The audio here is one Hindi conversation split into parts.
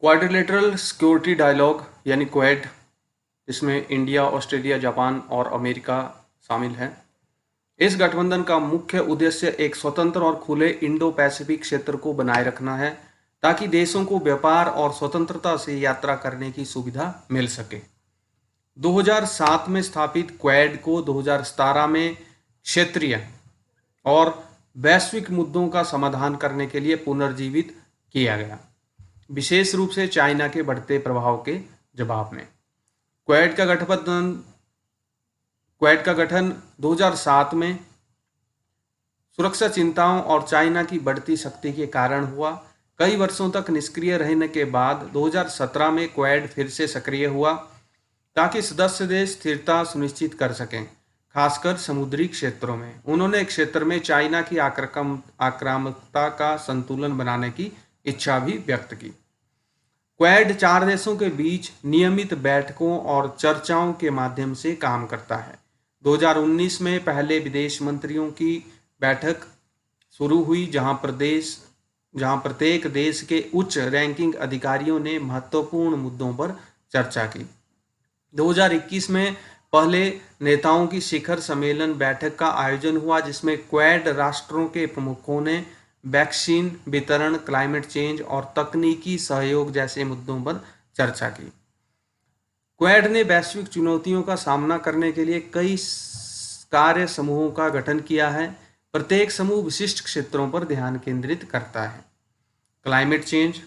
क्वाड्रिलेटरल सिक्योरिटी डायलॉग यानी क्वेड, इसमें इंडिया, ऑस्ट्रेलिया, जापान और अमेरिका शामिल हैं। इस गठबंधन का मुख्य उद्देश्य एक स्वतंत्र और खुले इंडो पैसिफिक क्षेत्र को बनाए रखना है ताकि देशों को व्यापार और स्वतंत्रता से यात्रा करने की सुविधा मिल सके। 2007 में स्थापित क्वेड को 2017 में क्षेत्रीय और वैश्विक मुद्दों का समाधान करने के लिए पुनर्जीवित किया गया, विशेष रूप से चाइना के बढ़ते प्रभाव के जवाब में। क्वेड का गठन 2007 में सुरक्षा चिंताओं और चाइना की बढ़ती शक्ति के कारण हुआ। कई वर्षों तक निष्क्रिय रहने के बाद 2017 में क्वेड फिर से सक्रिय हुआ ताकि सदस्य देश स्थिरता सुनिश्चित कर सकें, खासकर समुद्री क्षेत्रों में। उन्होंने क्षेत्र में चाइना की आक्रामकता का संतुलन बनाने की इच्छा भी व्यक्त की। क्वेड 4 देशों के बीच नियमित बैठकों और चर्चाओं के माध्यम से काम करता है। 2019 में पहले विदेश मंत्रियों की बैठक शुरू हुई जहां प्रत्येक देश के उच्च रैंकिंग अधिकारियों ने महत्वपूर्ण मुद्दों पर चर्चा की। 2021 में पहले नेताओं की शिखर सम्मेलन बैठक का आयोजन हुआ जिसमें क्वेड राष्ट्रों के प्रमुखों ने वैक्सीन वितरण, क्लाइमेट चेंज और तकनीकी सहयोग जैसे मुद्दों पर चर्चा की। क्वेड ने वैश्विक चुनौतियों का सामना करने के लिए कई कार्य समूहों का गठन किया है। प्रत्येक समूह विशिष्ट क्षेत्रों पर ध्यान केंद्रित करता है। क्लाइमेट चेंज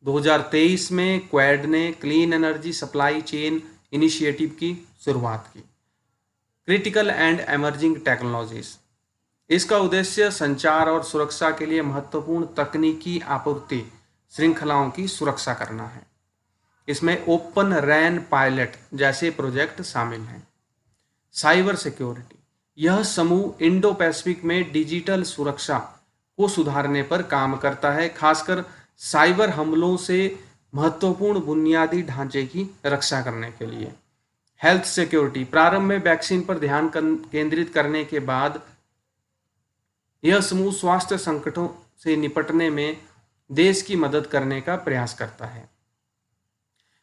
2023 में क्वेड ने clean energy supply chain initiative की शुरुआत की। क्रिटिकल एंड एमर्जिंग टेक्नोलॉजीज, इसका उद्देश्य संचार और सुरक्षा के लिए महत्वपूर्ण तकनीकी आपूर्ति श्रृंखलाओं की सुरक्षा करना है। इसमें ओपन रैन पायलट जैसे प्रोजेक्ट शामिल हैं। साइबर सिक्योरिटी, यह समूह इंडो पैसिफिक में डिजिटल सुरक्षा को सुधारने पर काम करता है, खासकर साइबर हमलों से महत्वपूर्ण बुनियादी ढांचे की रक्षा करने के लिए। हेल्थ सिक्योरिटी, प्रारंभ में वैक्सीन पर ध्यान केंद्रित करने के बाद यह समूह स्वास्थ्य संकटों से निपटने में देश की मदद करने का प्रयास करता है।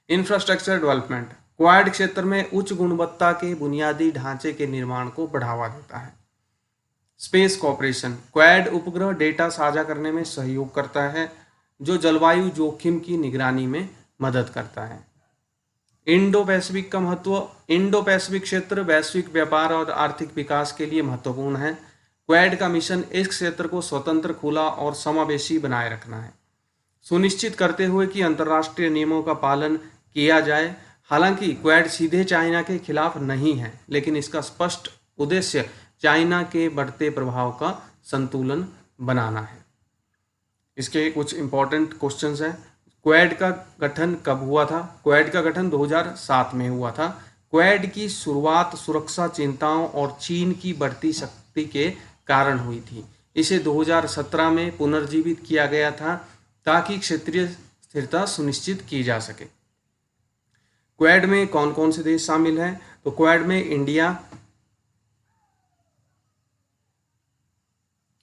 इंफ्रास्ट्रक्चर डेवलपमेंट, क्वाड क्षेत्र में उच्च गुणवत्ता के बुनियादी ढांचे के निर्माण को बढ़ावा देता है। स्पेस कॉपरेशन, क्वाड उपग्रह डेटा साझा करने में सहयोग करता है जो जलवायु जोखिम की निगरानी में मदद करता है। इंडो पैसिफिक का महत्व, इंडो पैसिफिक क्षेत्र वैश्विक व्यापार और आर्थिक विकास के लिए महत्वपूर्ण है। क्वेड का मिशन इस क्षेत्र को स्वतंत्र, खुला और समावेशी बनाए रखना है, सुनिश्चित करते हुए कि अंतर्राष्ट्रीय नियमों का पालन किया जाए। हालांकि क्वेड सीधे चाइना के खिलाफ नहीं है, लेकिन इसका स्पष्ट उद्देश्य चाइना के बढ़ते प्रभाव का संतुलन बनाना है। इसके कुछ इंपॉर्टेंट क्वेश्चंस हैं। क्वेड का गठन कब हुआ था? क्वेड का गठन 2007 में हुआ था। क्वेड की शुरुआत सुरक्षा चिंताओं और चीन की बढ़ती शक्ति के कारण हुई थी। इसे 2017 में पुनर्जीवित किया गया था ताकि क्षेत्रीय स्थिरता सुनिश्चित की जा सके। क्वेड में कौन कौन से देश शामिल हैं? तो क्वेड में इंडिया,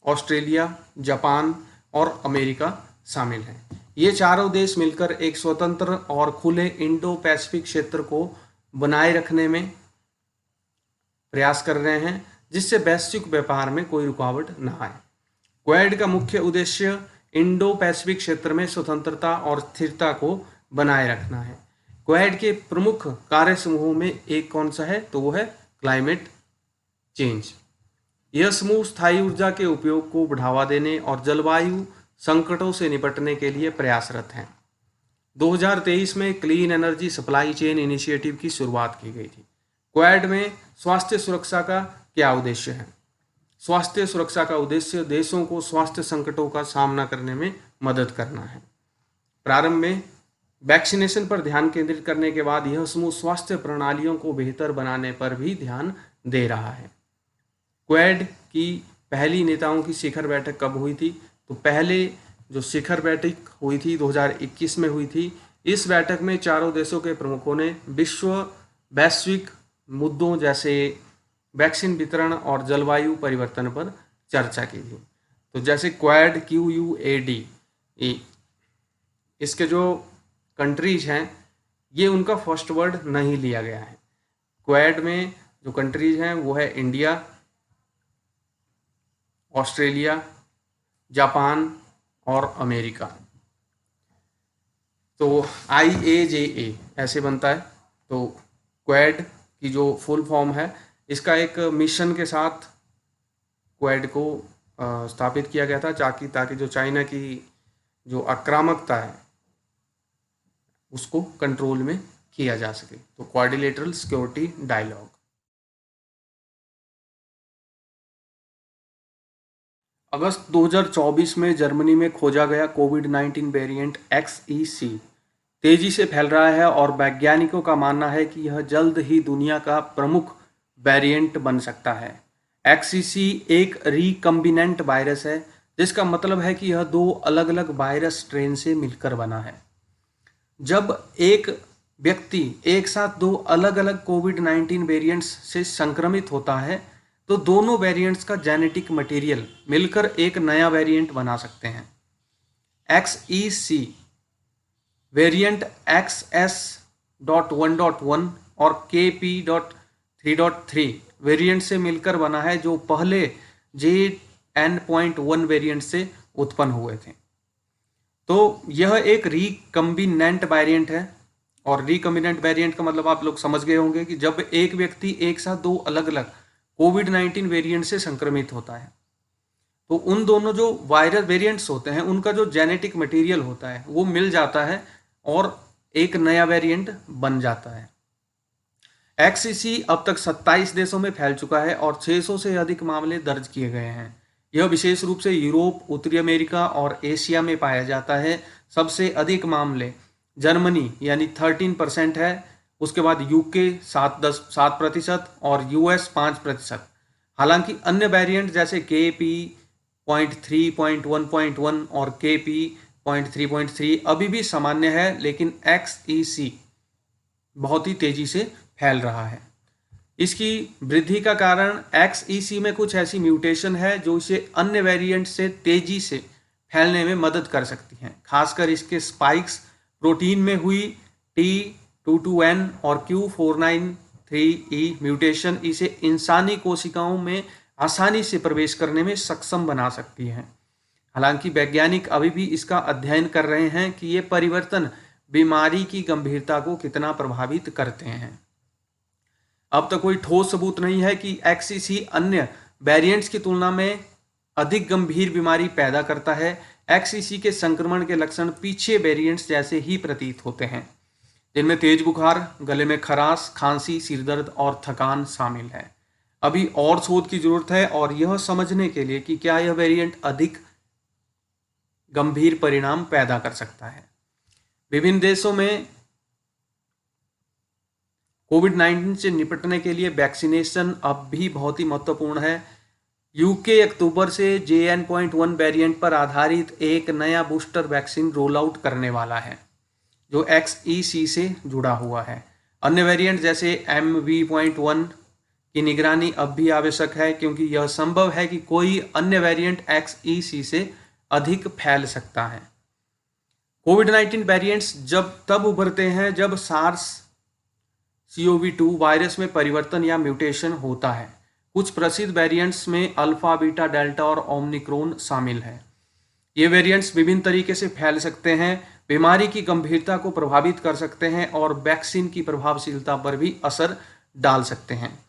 ऑस्ट्रेलिया, जापान और अमेरिका शामिल हैं। ये चारों देश मिलकर एक स्वतंत्र और खुले इंडो पैसिफिक क्षेत्र को बनाए रखने में प्रयास कर रहे हैं जिससे वैश्विक व्यापार में कोई रुकावट न आए। क्वेड का मुख्य उद्देश्य इंडो पैसिफिक क्षेत्र में स्वतंत्रता और स्थिरता को बनाए रखना है। क्वेड के प्रमुख कार्य समूहों में एक कौन सा है? तो वो है क्लाइमेट चेंज। यह समूह स्थायी ऊर्जा के उपयोग को बढ़ावा देने और जलवायु संकटों से निपटने के लिए प्रयासरत हैं। 2023 में clean energy supply chain initiative की शुरुआत की गई थी। क्वेड में स्वास्थ्य सुरक्षा का क्या उद्देश्य है? स्वास्थ्य सुरक्षा का उद्देश्य देशों को स्वास्थ्य संकटों का सामना करने में मदद करना है। प्रारंभ में वैक्सीनेशन पर ध्यान केंद्रित करने के बाद यह समूह स्वास्थ्य प्रणालियों को बेहतर बनाने पर भी ध्यान दे रहा है। क्वेड की पहली नेताओं की शिखर बैठक कब हुई थी? तो पहले जो शिखर बैठक हुई थी 2021 में हुई थी। इस बैठक में चारों देशों के प्रमुखों ने वैश्विक मुद्दों जैसे वैक्सीन वितरण और जलवायु परिवर्तन पर चर्चा की थी। तो जैसे क्वेड QUAD इसके जो कंट्रीज हैं ये उनका फर्स्ट वर्ड नहीं लिया गया है। क्वाड में जो कंट्रीज हैं वो है इंडिया, ऑस्ट्रेलिया, जापान और अमेरिका। तो IAJA ऐसे बनता है। तो क्वाड की जो फुल फॉर्म है, इसका एक मिशन के साथ क्वाड को स्थापित किया गया था ताकि जो चाइना की जो आक्रामकता है उसको कंट्रोल में किया जा सके। तो क्वाड्रिलेटरल सिक्योरिटी डायलॉग। अगस्त 2024 में जर्मनी में खोजा गया कोविड-19 वेरिएंट XEC तेजी से फैल रहा है और वैज्ञानिकों का मानना है कि यह जल्द ही दुनिया का प्रमुख वेरिएंट बन सकता है। XEC एक रिकम्बिनेंट वायरस है, जिसका मतलब है कि यह दो अलग अलग वायरस स्ट्रेन से मिलकर बना है। जब एक व्यक्ति एक साथ दो अलग अलग कोविड-19 वेरिएंट्स से संक्रमित होता है तो दोनों वेरिएंट्स का जेनेटिक मटेरियल मिलकर एक नया वेरिएंट बना सकते हैं। XEC वेरिएंट XS.1.1 और KP.3.3 वेरिएंट से मिलकर बना है, जो पहले JN.1 वेरिएंट से उत्पन्न हुए थे। तो यह एक रिकम्बिनेंट वेरिएंट है, और रिकम्बिनेंट वेरिएंट का मतलब आप लोग समझ गए होंगे कि जब एक व्यक्ति एक साथ दो अलग अलग कोविड-19 वेरिएंट से संक्रमित होता है तो उन दोनों जो वायरस वेरिएंट्स होते हैं उनका जो जेनेटिक मटेरियल होता है वो मिल जाता है और एक नया वेरिएंट बन जाता है। XEC अब तक 27 देशों में फैल चुका है और 600 से अधिक मामले दर्ज किए गए हैं। यह विशेष रूप से यूरोप, उत्तरी अमेरिका और एशिया में पाया जाता है। सबसे अधिक मामले जर्मनी यानी 13% है, उसके बाद UK 7% और US 5%। हालांकि अन्य वेरिएंट जैसे KP.3.1.1 और KP.3.3 अभी भी सामान्य है, लेकिन XEC बहुत ही तेजी से फैल रहा है। इसकी वृद्धि का कारण XEC में कुछ ऐसी म्यूटेशन है जो इसे अन्य वेरिएंट से तेजी से फैलने में मदद कर सकती हैं। खासकर इसके स्पाइक्स प्रोटीन में हुई T22N और Q493E म्यूटेशन इसे इंसानी कोशिकाओं में आसानी से प्रवेश करने में सक्षम बना सकती है। हालांकि वैज्ञानिक अभी भी इसका अध्ययन कर रहे हैं कि ये परिवर्तन बीमारी की गंभीरता को कितना प्रभावित करते हैं। अब तक कोई ठोस सबूत नहीं है कि XEC अन्य वेरिएंट्स की तुलना में अधिक गंभीर बीमारी पैदा करता है। XEC के संक्रमण के लक्षण पीछे वेरिएंट्स जैसे ही प्रतीत होते हैं, जिनमें तेज बुखार, गले में खराश, खांसी, सिरदर्द और थकान शामिल है। अभी और शोध की जरूरत है और यह समझने के लिए कि क्या यह वेरिएंट अधिक गंभीर परिणाम पैदा कर सकता है। विभिन्न देशों में कोविड-19 से निपटने के लिए वैक्सीनेशन अब भी बहुत ही महत्वपूर्ण है। UK अक्टूबर से JN.1 वेरिएंट पर आधारित एक नया बूस्टर वैक्सीन रोल आउट करने वाला है, जो XEC से जुड़ा हुआ है। अन्य वेरिएंट जैसे MV.1 की निगरानी अब भी आवश्यक है, क्योंकि यह संभव है कि कोई अन्य वेरिएंट XEC से अधिक फैल सकता है। कोविड-19 वेरिएंट्स तब उभरते हैं जब SARS-CoV-2 वायरस में परिवर्तन या म्यूटेशन होता है। कुछ प्रसिद्ध वेरिएंट्स में अल्फा, बीटा, डेल्टा और ओमिक्रॉन शामिल है। ये वेरिएंट्स विभिन्न तरीके से फैल सकते हैं, बीमारी की गंभीरता को प्रभावित कर सकते हैं और वैक्सीन की प्रभावशीलता पर भी असर डाल सकते हैं।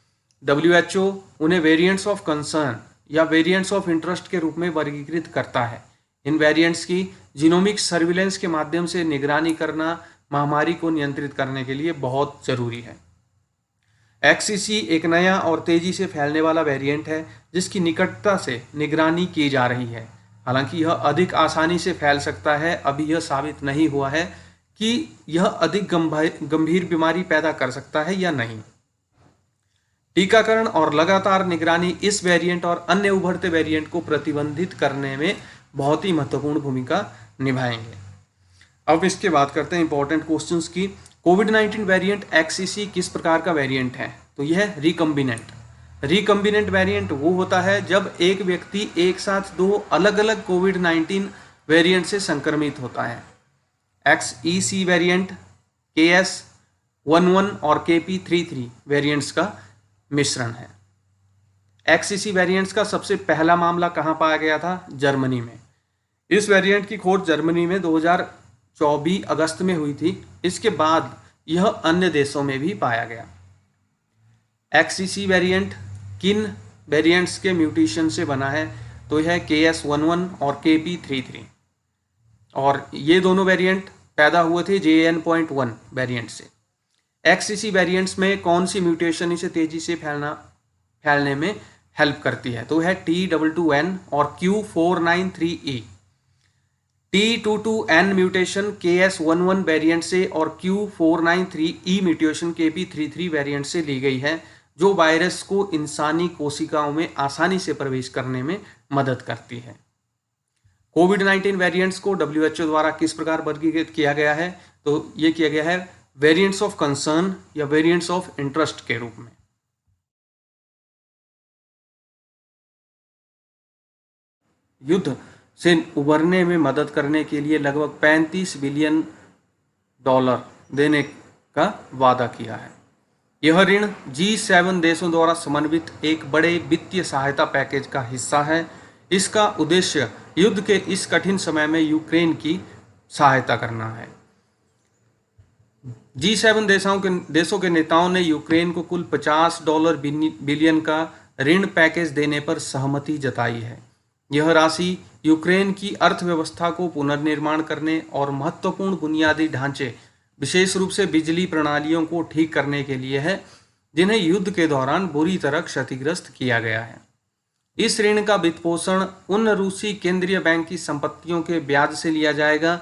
WHO उन्हें वेरिएंट्स ऑफ कंसर्न या वेरिएंट्स ऑफ इंटरेस्ट के रूप में वर्गीकृत करता है। इन वेरिएंट्स की जीनोमिक सर्विलेंस के माध्यम से निगरानी करना महामारी को नियंत्रित करने के लिए बहुत जरूरी है। XEC एक नया और तेजी से फैलने वाला वेरिएंट है जिसकी निकटता से निगरानी की जा रही है। हालांकि यह अधिक आसानी से फैल सकता है। अभी यह साबित नहीं हुआ है कि यह अधिक गंभीर बीमारी पैदा कर सकता है या नहीं। टीकाकरण और लगातार निगरानी इस वेरिएंट और अन्य उभरते वेरिएंट को प्रतिबंधित करने में बहुत ही महत्वपूर्ण भूमिका निभाएंगे। अब इसके बात करते हैं इंपॉर्टेंट क्वेश्चंस की। कोविड-19 वेरिएंट XEC किस प्रकार का वेरिएंट है? तो यह है रिकम्बिनेंट। रिकम्बिनेंट वेरिएंट वो होता है जब एक व्यक्ति एक साथ दो अलग अलग कोविड-19 वेरिएंट से संक्रमित होता है। XEC वेरिएंट, KS11 और KP33 वेरिएंट्स का मिश्रण है। XEC वेरिएंट्स का सबसे पहला मामला कहाँ पाया गया था? जर्मनी में। इस वेरिएंट की खोज जर्मनी में 2024 अगस्त में हुई थी। इसके बाद यह अन्य देशों में भी पाया गया। XEC वेरिएंट किन वेरिएंट्स के म्यूटेशन से बना है? तो यह KS11 और KP33, और ये दोनों वेरिएंट पैदा हुए थे JN.1 वेरिएंट से। XEC वेरिएंट्स में कौन सी म्यूटेशन इसे तेजी से फैलने में हेल्प करती है? तो है T22N और Q493E। T22N mutation KS11 variant से और Q493E म्यूटेशन KP33 वेरिएंट से ली गई है, जो वायरस को इंसानी कोशिकाओं में आसानी से प्रवेश करने में मदद करती है। कोविड-19 वेरिएंट्स को WHO द्वारा किस प्रकार वर्गीकृत किया गया है? तो ये किया गया है वेरिएंट्स ऑफ कंसर्न या वेरिएंट्स ऑफ इंटरेस्ट के रूप में। युद्ध से उबरने में मदद करने के लिए लगभग $35 बिलियन देने का वादा किया है। यह ऋण G7 देशों द्वारा समन्वित एक बड़े वित्तीय सहायता पैकेज का हिस्सा है। इसका उद्देश्य युद्ध के इस कठिन समय में यूक्रेन की सहायता करना है। G7 देशों के नेताओं ने यूक्रेन को कुल $50 बिलियन का ऋण पैकेज देने पर सहमति जताई है। यह राशि यूक्रेन की अर्थव्यवस्था को पुनर्निर्माण करने और महत्वपूर्ण बुनियादी ढांचे, विशेष रूप से बिजली प्रणालियों को ठीक करने के लिए है, जिन्हें युद्ध के दौरान बुरी तरह क्षतिग्रस्त किया गया है। इस ऋण का वित्तपोषण उन रूसी केंद्रीय बैंक की संपत्तियों के ब्याज से लिया जाएगा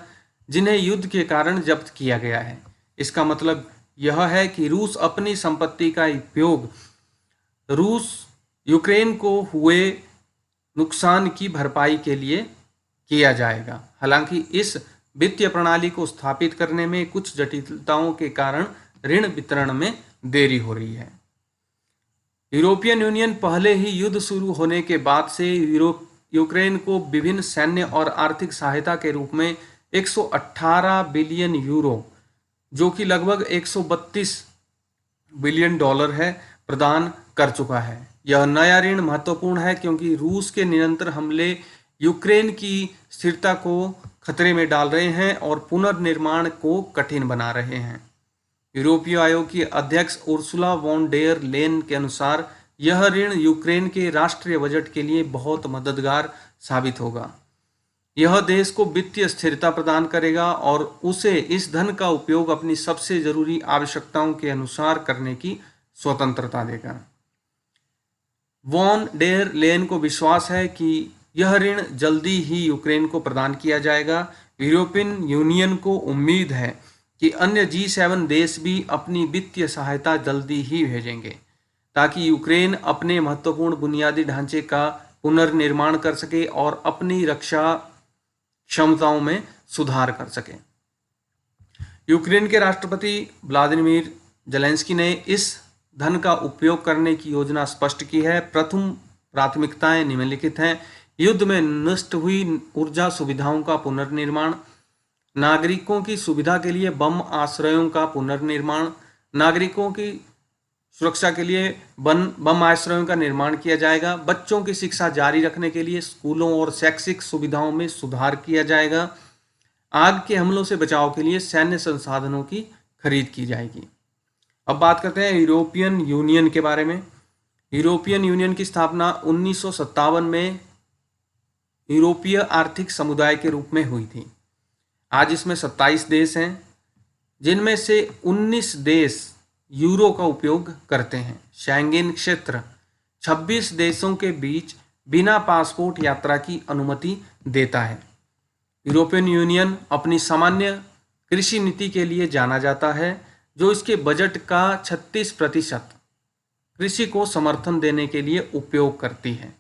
जिन्हें युद्ध के कारण जब्त किया गया है। इसका मतलब यह है कि रूस अपनी संपत्ति का उपयोग यूक्रेन को हुए नुकसान की भरपाई के लिए किया जाएगा। हालांकि इस वित्तीय प्रणाली को स्थापित करने में कुछ जटिलताओं के कारण ऋण वितरण में देरी हो रही है। यूरोपियन यूनियन पहले ही युद्ध शुरू होने के बाद से यूक्रेन को विभिन्न सैन्य और आर्थिक सहायता के रूप में 118 बिलियन यूरो, जो कि लगभग $132 बिलियन है, प्रदान कर चुका है। यह नया ऋण महत्वपूर्ण है क्योंकि रूस के निरंतर हमले यूक्रेन की स्थिरता को खतरे में डाल रहे हैं और पुनर्निर्माण को कठिन बना रहे हैं। यूरोपीय आयोग की अध्यक्ष उर्सुला वॉन डेर लेन के अनुसार यह ऋण यूक्रेन के राष्ट्रीय बजट के लिए बहुत मददगार साबित होगा। यह देश को वित्तीय स्थिरता प्रदान करेगा और उसे इस धन का उपयोग अपनी सबसे जरूरी आवश्यकताओं के अनुसार करने की स्वतंत्रता देगा। वॉन डेर लेन को विश्वास है कि यह ऋण जल्दी ही यूक्रेन को प्रदान किया जाएगा। यूरोपियन यूनियन को उम्मीद है कि अन्य G7 देश भी अपनी वित्तीय सहायता जल्दी ही भेजेंगे ताकि यूक्रेन अपने महत्वपूर्ण बुनियादी ढांचे का पुनर्निर्माण कर सके और अपनी रक्षा क्षमताओं में सुधार कर सके। यूक्रेन के राष्ट्रपति व्लादिमीर ज़ेलेंस्की ने इस धन का उपयोग करने की योजना स्पष्ट की है। प्रथम प्राथमिकताएं निम्नलिखित हैं: युद्ध में नष्ट हुई ऊर्जा सुविधाओं का पुनर्निर्माण, नागरिकों की सुविधा के लिए बम आश्रयों का पुनर्निर्माण, नागरिकों की सुरक्षा के लिए बम आश्रयों का निर्माण किया जाएगा, बच्चों की शिक्षा जारी रखने के लिए स्कूलों और शैक्षिक सुविधाओं में सुधार किया जाएगा, आग के हमलों से बचाव के लिए सैन्य संसाधनों की खरीद की जाएगी। अब बात करते हैं यूरोपियन यूनियन के बारे में। यूरोपियन यूनियन की स्थापना 1957 में यूरोपीय आर्थिक समुदाय के रूप में हुई थी। आज इसमें 27 देश हैं, जिनमें से 19 देश यूरो का उपयोग करते हैं। शेंगेन क्षेत्र 26 देशों के बीच बिना पासपोर्ट यात्रा की अनुमति देता है। यूरोपियन यूनियन अपनी सामान्य कृषि नीति के लिए जाना जाता है, जो इसके बजट का 36% कृषि को समर्थन देने के लिए उपयोग करती है।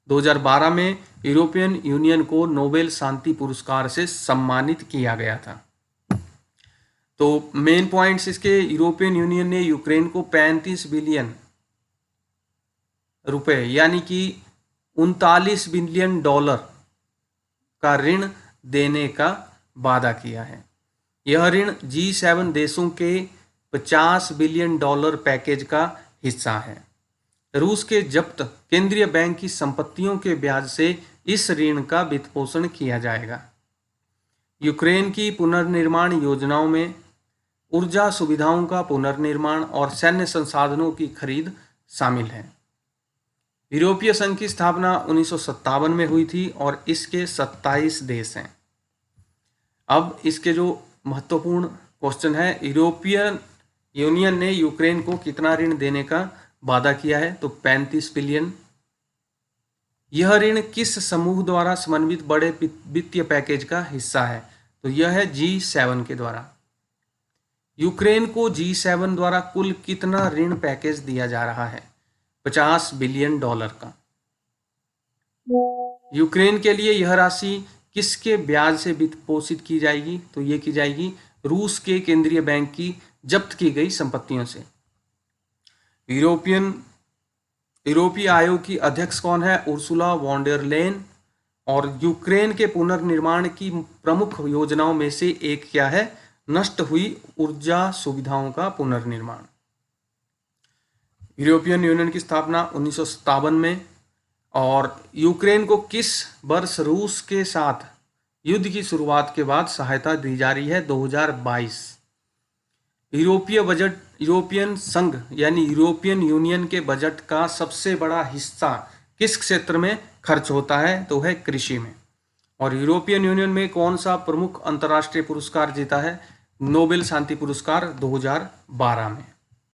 2012 में यूरोपियन यूनियन को नोबेल शांति पुरस्कार से सम्मानित किया गया था। तो मेन पॉइंट्स इसके: यूरोपियन यूनियन ने यूक्रेन को $35 बिलियन यानी कि $39 बिलियन का ऋण देने का वादा किया है। यह ऋण G7 देशों के $50 बिलियन पैकेज का हिस्सा है। रूस के जब्त केंद्रीय बैंक की संपत्तियों के ब्याज से इस ऋण का वित्तपोषण किया जाएगा। यूक्रेन की पुनर्निर्माण योजनाओं में ऊर्जा सुविधाओं का पुनर्निर्माण और सैन्य संसाधनों की खरीद शामिल है। यूरोपीय संघ की स्थापना 1957 में हुई थी और इसके 27 देश हैं। अब इसके जो महत्वपूर्ण क्वेश्चन है, यूरोपियन यूनियन ने यूक्रेन को कितना ऋण देने का वादा किया है? तो 35 बिलियन। यह ऋण किस समूह द्वारा समन्वित बड़े वित्तीय पैकेज का हिस्सा है? तो यह है G7 के द्वारा। यूक्रेन को G7 द्वारा कुल कितना ऋण पैकेज दिया जा रहा है? $50 बिलियन का। यूक्रेन के लिए यह राशि किसके ब्याज से वित्त पोषित की जाएगी? तो ये की जाएगी रूस के केंद्रीय बैंक की जब्त की गई संपत्तियों से। यूरोपीय आयोग की अध्यक्ष कौन है? Ursula von der Leyen. और यूक्रेन के पुनर्निर्माण की प्रमुख योजनाओं में से एक क्या है? नष्ट हुई ऊर्जा सुविधाओं का पुनर्निर्माण। यूरोपियन यूनियन की स्थापना 1957 में। और यूक्रेन को किस वर्ष रूस के साथ युद्ध की शुरुआत के बाद सहायता दी जा रही है? 2022। यूरोपीय बजट, यूरोपियन संघ यानी यूरोपियन यूनियन के बजट का सबसे बड़ा हिस्सा किस क्षेत्र में खर्च होता है? तो है कृषि में। और यूरोपियन यूनियन में कौन सा प्रमुख अंतर्राष्ट्रीय पुरस्कार जीता है? नोबेल शांति पुरस्कार 2012 में।